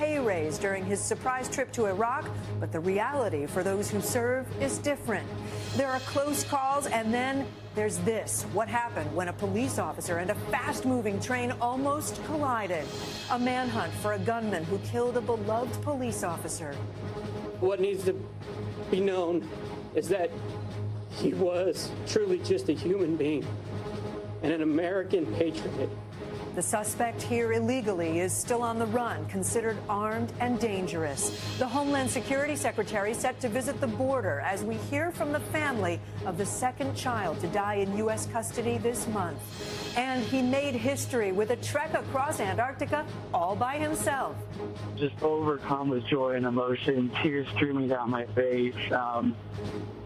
pay raise during his surprise trip to Iraq, but the reality for those who serve is different. There are close calls, and then there's this. What happened when a police officer and a fast-moving train almost collided? A manhunt for a gunman who killed a beloved police officer. What needs to be known is that he was truly just a human being and an American patriot. The suspect here illegally is still on the run, considered armed and dangerous. The Homeland Security Secretary set to visit the border as we hear from the family of the second child to die in U.S. custody this month. And he made history with a trek across Antarctica all by himself. Just overcome with joy and emotion, tears streaming down my face.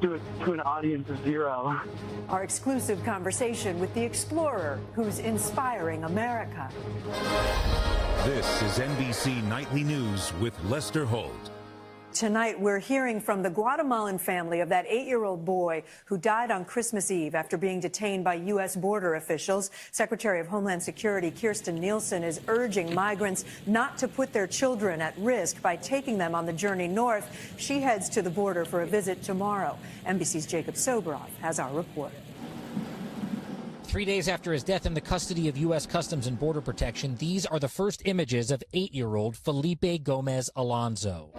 To an audience of zero. Our exclusive conversation with the explorer who's inspiring America. This is NBC Nightly News with Lester Holt. Tonight, we're hearing from the Guatemalan family of that 8-year-old boy who died on Christmas Eve after being detained by U.S. border officials. Secretary of Homeland Security Kirstjen Nielsen is urging migrants not to put their children at risk by taking them on the journey north. She heads to the border for a visit tomorrow. NBC's Jacob Soboroff has our report. 3 days after his death in the custody of U.S. Customs and Border Protection, these are the first images of 8-year-old Felipe Gomez Alonso.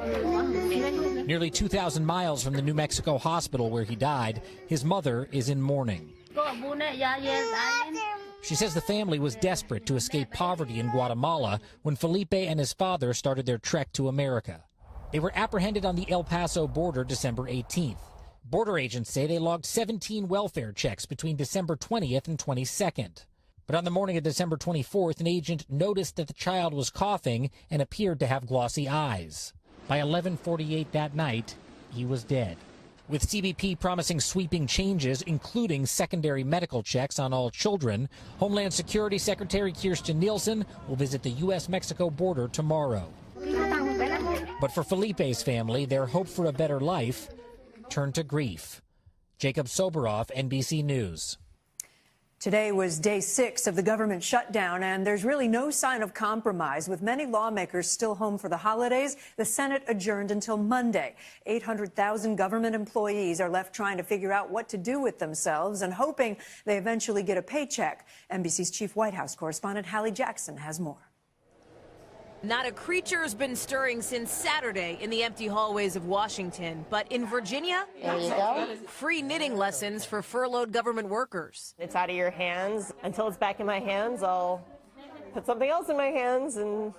Nearly 2,000 miles from the New Mexico hospital where he died, his mother is in mourning. She says the family was desperate to escape poverty in Guatemala when Felipe and his father started their trek to America. They were apprehended on the El Paso border December 18th. Border agents say they logged 17 welfare checks between December 20th and 22nd. But on the morning of December 24th, an agent noticed that the child was coughing and appeared to have glossy eyes. By 11:48 that night, he was dead. With CBP promising sweeping changes, including secondary medical checks on all children, Homeland Security Secretary Kirstjen Nielsen will visit the U.S.-Mexico border tomorrow. But for Felipe's family, their hope for a better life turned to grief. Jacob Soboroff, NBC News. Today was day 6 of the government shutdown, and there's really no sign of compromise. With many lawmakers still home for the holidays, the Senate adjourned until Monday. 800,000 government employees are left trying to figure out what to do with themselves and hoping they eventually get a paycheck. NBC's chief White House correspondent Hallie Jackson has more. Not a creature has been stirring since Saturday in the empty hallways of Washington. But in Virginia, there you go. Free knitting lessons for furloughed government workers. It's out of your hands. Until it's back in my hands, I'll put something else in my hands and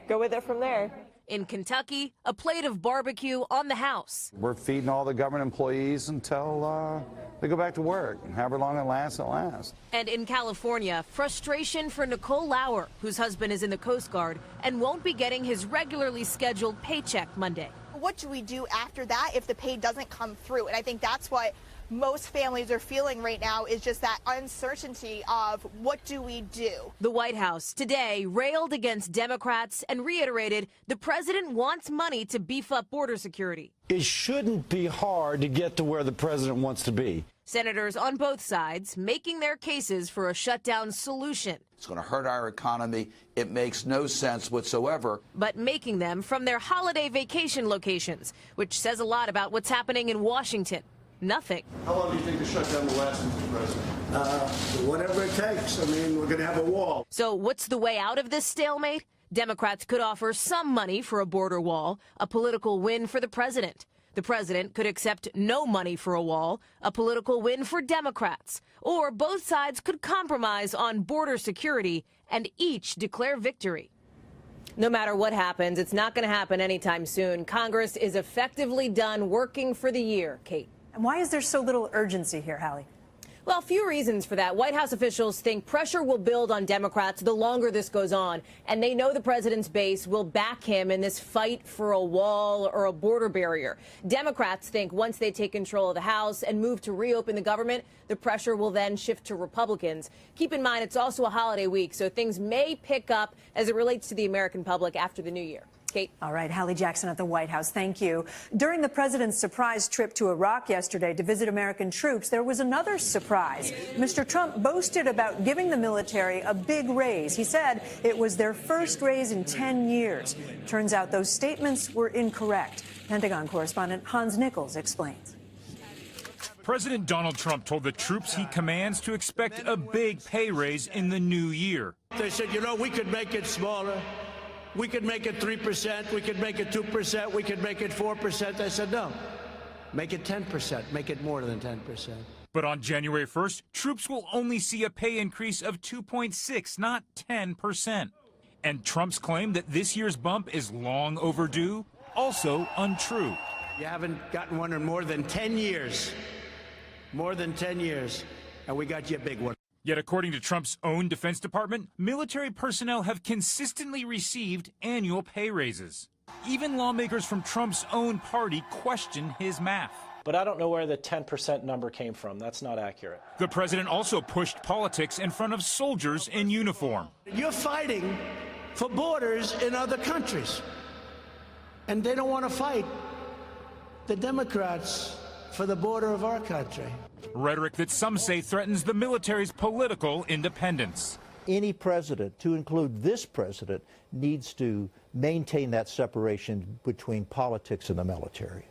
go with it from there. In Kentucky, a plate of barbecue on the house. We're feeding all the government employees until they go back to work, and however long it lasts, it lasts. And in California, frustration for Nicole Lauer, whose husband is in the Coast Guard and won't be getting his regularly scheduled paycheck Monday. What do we do after that if the pay doesn't come through? And I think that's what most families are feeling right now, is just that uncertainty of what do we do? The White House today railed against Democrats and reiterated the president wants money to beef up border security. It shouldn't be hard to get to where the president wants to be. Senators on both sides making their cases for a shutdown solution. It's going to hurt our economy. It makes no sense whatsoever. But making them from their holiday vacation locations, which says a lot about what's happening in Washington. Nothing. How long do you think the shutdown will last, Mr. President? Whatever it takes. I mean, we're going to have a wall. So what's the way out of this stalemate? Democrats could offer some money for a border wall, a political win for the president. The president could accept no money for a wall, a political win for Democrats. Or both sides could compromise on border security and each declare victory. No matter what happens, it's not going to happen anytime soon. Congress is effectively done working for the year. Kate. And why is there so little urgency here, Hallie? Well, a few reasons for that. White House officials think pressure will build on Democrats the longer this goes on, and they know the president's base will back him in this fight for a wall or a border barrier. Democrats think once they take control of the House and move to reopen the government, the pressure will then shift to Republicans. Keep in mind, it's also a holiday week, so things may pick up as it relates to the American public after the new year. Kate. All right, Hallie Jackson at the White House. Thank you. During the president's surprise trip to Iraq yesterday to visit American troops, there was another surprise. Mr. Trump boasted about giving the military a big raise. He said it was their first raise in 10 years. Turns out those statements were incorrect. Pentagon correspondent Hans Nichols explains. President Donald Trump told the troops he commands to expect a big pay raise in the new year. They said, you know, we could make it smaller. We could make it 3%. We could make it 2%. We could make it 4%. I said, no, make it 10%. Make it more than 10%. But on January 1st, troops will only see a pay increase of 2.6, not 10%. And Trump's claim that this year's bump is long overdue, also untrue. You haven't gotten one in more than 10 years. More than 10 years. And we got you a big one. Yet according to Trump's own Defense Department, military personnel have consistently received annual pay raises. Even lawmakers from Trump's own party question his math. But I don't know where the 10% number came from. That's not accurate. The president also pushed politics in front of soldiers in uniform. You're fighting for borders in other countries. And they don't want to fight the Democrats for the border of our country. Rhetoric that some say threatens the military's political independence. Any president, to include this president, needs to maintain that separation between politics and the military.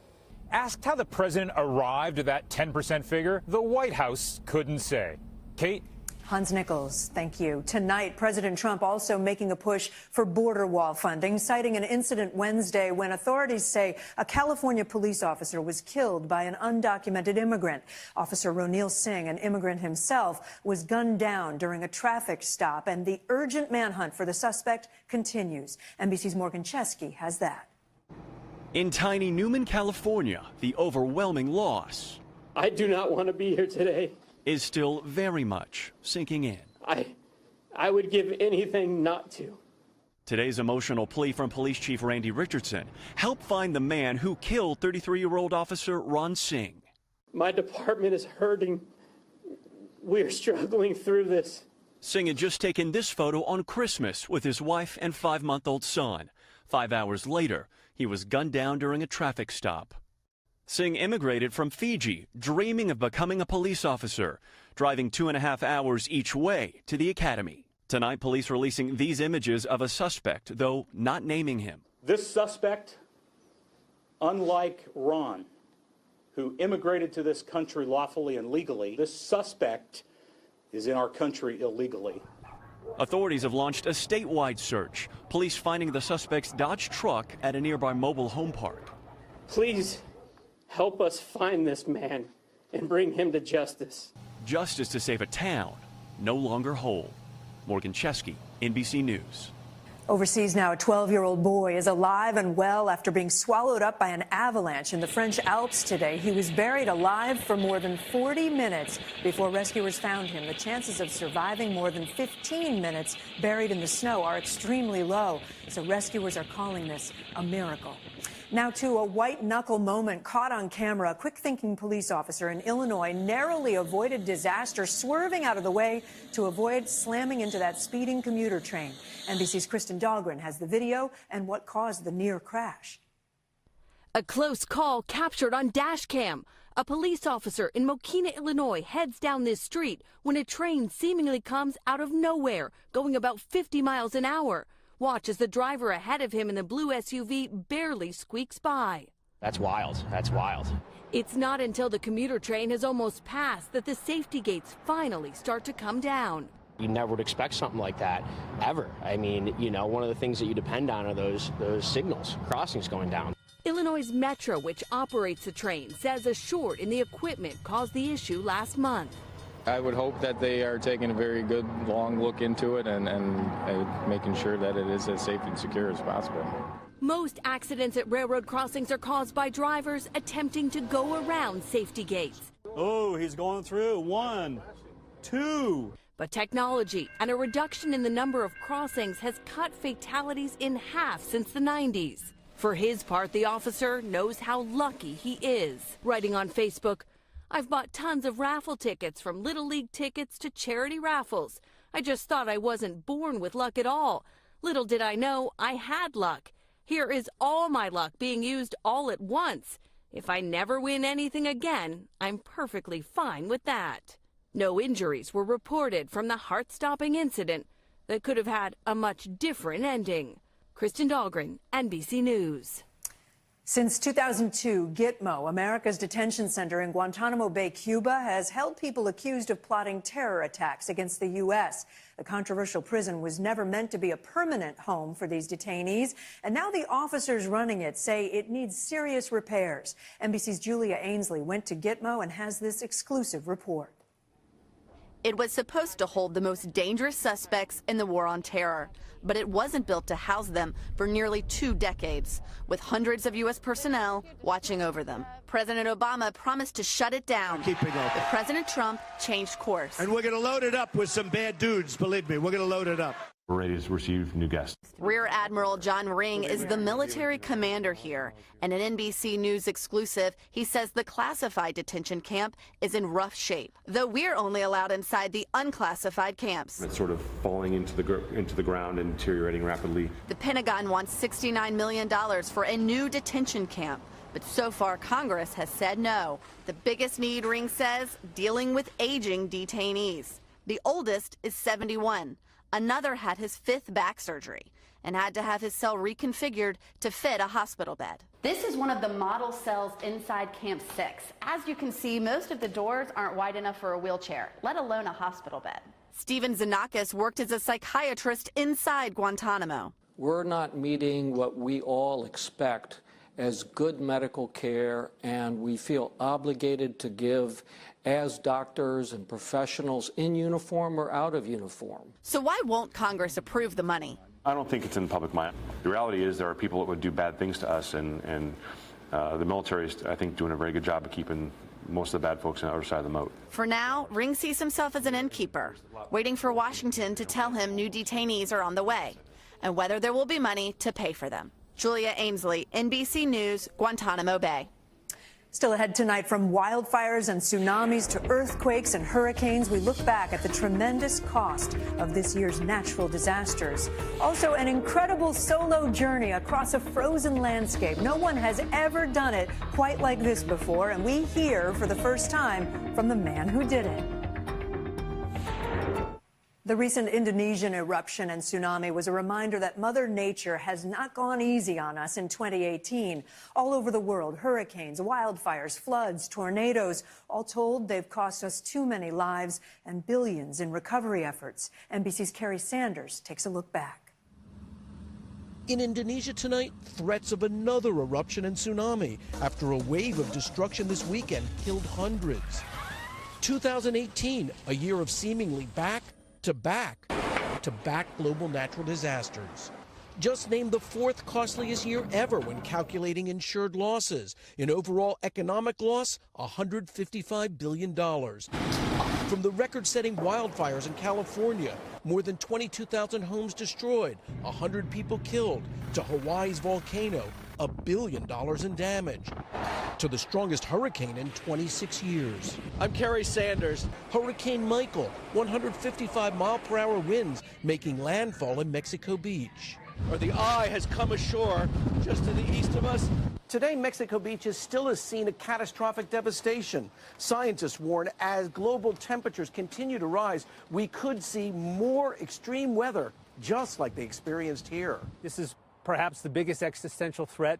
Asked how the president arrived at that 10% figure, the White House couldn't say. Kate? Hans Nichols, thank you. Tonight, President Trump also making a push for border wall funding, citing an incident Wednesday when authorities say a California police officer was killed by an undocumented immigrant. Officer Ronil Singh, an immigrant himself, was gunned down during a traffic stop, and the urgent manhunt for the suspect continues. NBC's Morgan Chesky has that. In tiny Newman, California, the overwhelming loss. I do not want to be here today. Is still very much sinking in. I would give anything not to. Today's emotional plea from Police Chief Randy Richardson: help find the man who killed 33-year-old Officer Ron Singh. My department is hurting. We're struggling through this. Singh had just taken this photo on Christmas with his wife and 5-month-old son. 5 hours later, he was gunned down during a traffic stop. Singh immigrated from Fiji, dreaming of becoming a police officer, driving 2.5 hours each way to the academy. Tonight, police releasing these images of a suspect, though not naming him. This suspect, unlike Ron, who immigrated to this country lawfully and legally, this suspect is in our country illegally. Authorities have launched a statewide search, police finding the suspect's Dodge truck at a nearby mobile home park. Please help us find this man and bring him to justice. Justice to save a town no longer whole. Morgan Chesky, NBC News. Overseas now, a 12-year-old boy is alive and well after being swallowed up by an avalanche in the French Alps today. He was buried alive for more than 40 minutes before rescuers found him. The chances of surviving more than 15 minutes buried in the snow are extremely low, so rescuers are calling this a miracle. Now to a white-knuckle moment caught on camera. A quick-thinking police officer in Illinois narrowly avoided disaster, swerving out of the way to avoid slamming into that speeding commuter train. NBC's Kristen Dahlgren has the video and what caused the near crash. A close call captured on dash cam. A police officer in Mokina, Illinois heads down this street when a train seemingly comes out of nowhere, going about 50 miles an hour. Watch as the driver ahead of him in the blue SUV barely squeaks by. That's wild. That's wild. It's not until the commuter train has almost passed that the safety gates finally start to come down. You never would expect something like that, ever. I mean, you know, one of the things that you depend on are those signals, crossings going down. Illinois Metro, which operates the train, says a short in the equipment caused the issue last month. I would hope that they are taking a very good, long look into it and making sure that it is as safe and secure as possible. Most accidents at railroad crossings are caused by drivers attempting to go around safety gates. Oh, he's going through. 1, 2. But technology and a reduction in the number of crossings has cut fatalities in half since the 90s. For his part, the officer knows how lucky he is. Writing on Facebook, "I've bought tons of raffle tickets, from Little League tickets to charity raffles. I just thought I wasn't born with luck at all. Little did I know I had luck." Here is all my luck being used all at once. If I never win anything again, I'm perfectly fine with that. No injuries were reported from the heart-stopping incident that could have had a much different ending. Kristen Dahlgren, NBC News. Since 2002, Gitmo, America's detention center in Guantanamo Bay, Cuba, has held people accused of plotting terror attacks against the U.S. The controversial prison was never meant to be a permanent home for these detainees, and now the officers running it say it needs serious repairs. NBC's Julia Ainsley went to Gitmo and has this exclusive report. It was supposed to hold the most dangerous suspects in the war on terror, but it wasn't built to house them for nearly 2 decades, with hundreds of U.S. personnel watching over them. President Obama promised to shut it down. Keeping open. But President Trump changed course. And we're going to load it up with some bad dudes, believe me. We're going to load it up. We're ready to receive new guests. Rear Admiral John Ring is the military commander here. And an NBC News exclusive, he says the classified detention camp is in rough shape, though we're only allowed inside the unclassified camps. It's sort of falling into the ground and deteriorating rapidly. The Pentagon wants $69 million for a new detention camp. But so far, Congress has said no. The biggest need, Ring says, dealing with aging detainees. The oldest is 71. Another had his 5th back surgery and had to have his cell reconfigured to fit a hospital bed. This is one of the model cells inside Camp 6. As you can see, most of the doors aren't wide enough for a wheelchair, let alone a hospital bed. Steven Zanakis worked as a psychiatrist inside Guantanamo. We're not meeting what we all expect as good medical care, and we feel obligated to give as doctors and professionals in uniform or out of uniform. So why won't Congress approve the money? I don't think it's in the public mind. The reality is there are people that would do bad things to us, and the military is, I think, doing a very good job of keeping most of the bad folks on the other side of the moat. For now, Ring sees himself as an innkeeper, waiting for Washington to tell him new detainees are on the way, and whether there will be money to pay for them. Julia Ainsley, NBC News, Guantanamo Bay. Still ahead tonight, from wildfires and tsunamis to earthquakes and hurricanes, we look back at the tremendous cost of this year's natural disasters. Also, an incredible solo journey across a frozen landscape. No one has ever done it quite like this before, and we hear for the first time from the man who did it. The recent Indonesian eruption and tsunami was a reminder that Mother Nature has not gone easy on us in 2018. All over the world, hurricanes, wildfires, floods, tornadoes. All told, they've cost us too many lives and billions in recovery efforts. NBC's Kerry Sanders takes a look back. In Indonesia tonight, threats of another eruption and tsunami after a wave of destruction this weekend killed hundreds. 2018, a year of seemingly back-to-back global natural disasters. Just named the 4th costliest year ever when calculating insured losses. In overall economic loss, $155 billion. From the record-setting wildfires in California, more than 22,000 homes destroyed, 100 people killed, to Hawaii's volcano, $1 billion in damage, to the strongest hurricane in 26 years. I'm Kerry Sanders. Hurricane Michael, 155-mile-per-hour winds making landfall in Mexico Beach. Or the eye has come ashore just to the east of us. Today, Mexico Beach is still a scene of catastrophic devastation. Scientists warn as global temperatures continue to rise, we could see more extreme weather, just like they experienced here. This is perhaps the biggest existential threat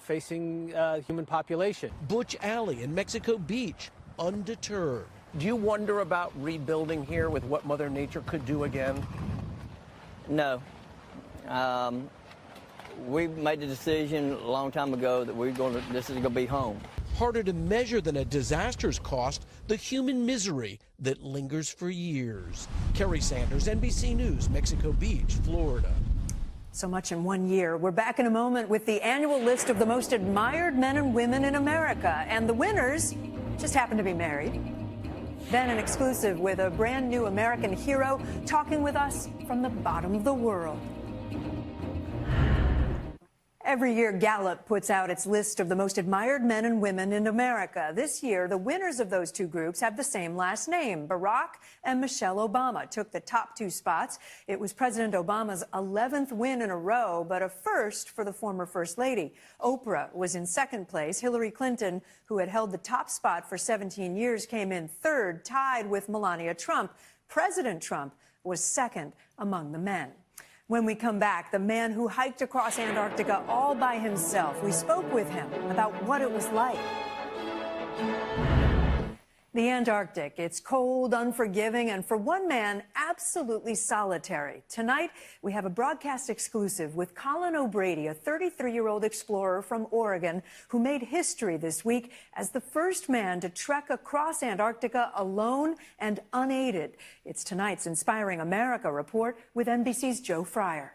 facing human population. Butch Alley in Mexico Beach, undeterred. Do you wonder about rebuilding here with what Mother Nature could do again? No. We made the decision a long time ago that this is going to be home. Harder to measure than a disaster's cost, the human misery that lingers for years. Kerry Sanders, NBC News, Mexico Beach, Florida. So much in one year. We're back in a moment with the annual list of the most admired men and women in America. And the winners just happen to be married. Then an exclusive with a brand new American hero talking with us from the bottom of the world. Every year, Gallup puts out its list of the most admired men and women in America. This year, the winners of those two groups have the same last name. Barack and Michelle Obama took the top 2 spots. It was President Obama's 11th win in a row, but a first for the former First Lady. Oprah was in second place. Hillary Clinton, who had held the top spot for 17 years, came in third, tied with Melania Trump. President Trump was second among the men. When we come back, the man who hiked across Antarctica all by himself. We spoke with him about what it was like. The Antarctic, it's cold, unforgiving, and for one man, absolutely solitary. Tonight, we have a broadcast exclusive with Colin O'Brady, a 33-year-old explorer from Oregon who made history this week as the first man to trek across Antarctica alone and unaided. It's tonight's Inspiring America report with NBC's Joe Fryer.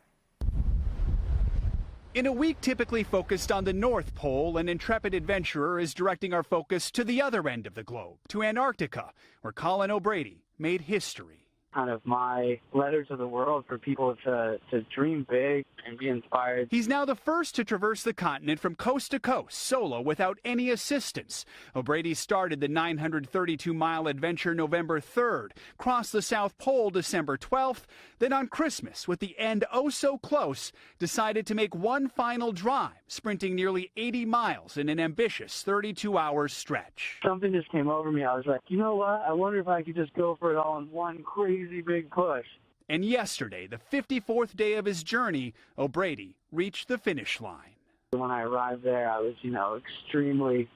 In a week typically focused on the North Pole, an intrepid adventurer is directing our focus to the other end of the globe, to Antarctica, where Colin O'Brady made history. Kind of my letter to the world for people to dream big and be inspired. He's now the first to traverse the continent from coast to coast, solo, without any assistance. O'Brady started the 932-mile adventure November 3rd, crossed the South Pole December 12th, then on Christmas, with the end oh so close, decided to make one final drive, sprinting nearly 80 miles in an ambitious 32-hour stretch. Something just came over me. I was like, you know what? I wonder if I could just go for it all in one crazy big push. And yesterday, the 54th day of his journey, O'Brady reached the finish line. When I arrived there, I was, extremely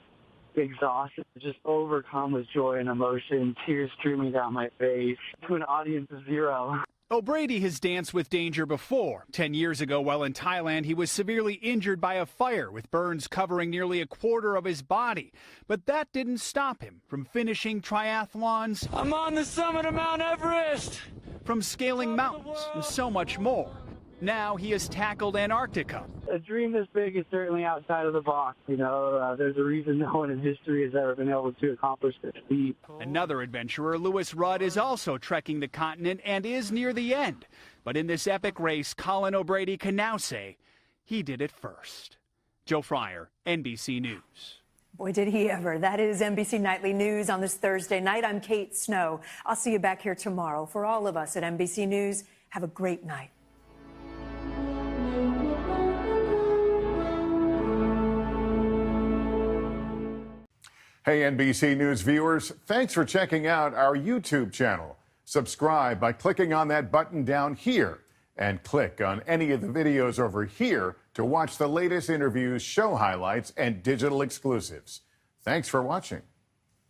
exhausted, just overcome with joy and emotion, tears streaming down my face, to an audience of 0. O'Brady has danced with danger before. 10 years ago, while in Thailand, he was severely injured by a fire with burns covering nearly a quarter of his body. But that didn't stop him from finishing triathlons. I'm on the summit of Mount Everest! From scaling mountains and so much more. Now he has tackled Antarctica. A dream this big is certainly outside of the box. There's a reason no one in history has ever been able to accomplish this feat. Another adventurer, Lewis Rudd, is also trekking the continent and is near the end. But in this epic race, Colin O'Brady can now say he did it first. Joe Fryer, NBC News. Boy, did he ever. That is NBC Nightly News on this Thursday night. I'm Kate Snow. I'll see you back here tomorrow. For all of us at NBC News, have a great night. Hey, NBC News viewers, thanks for checking out our YouTube channel. Subscribe by clicking on that button down here and click on any of the videos over here to watch the latest interviews, show highlights, and digital exclusives. Thanks for watching.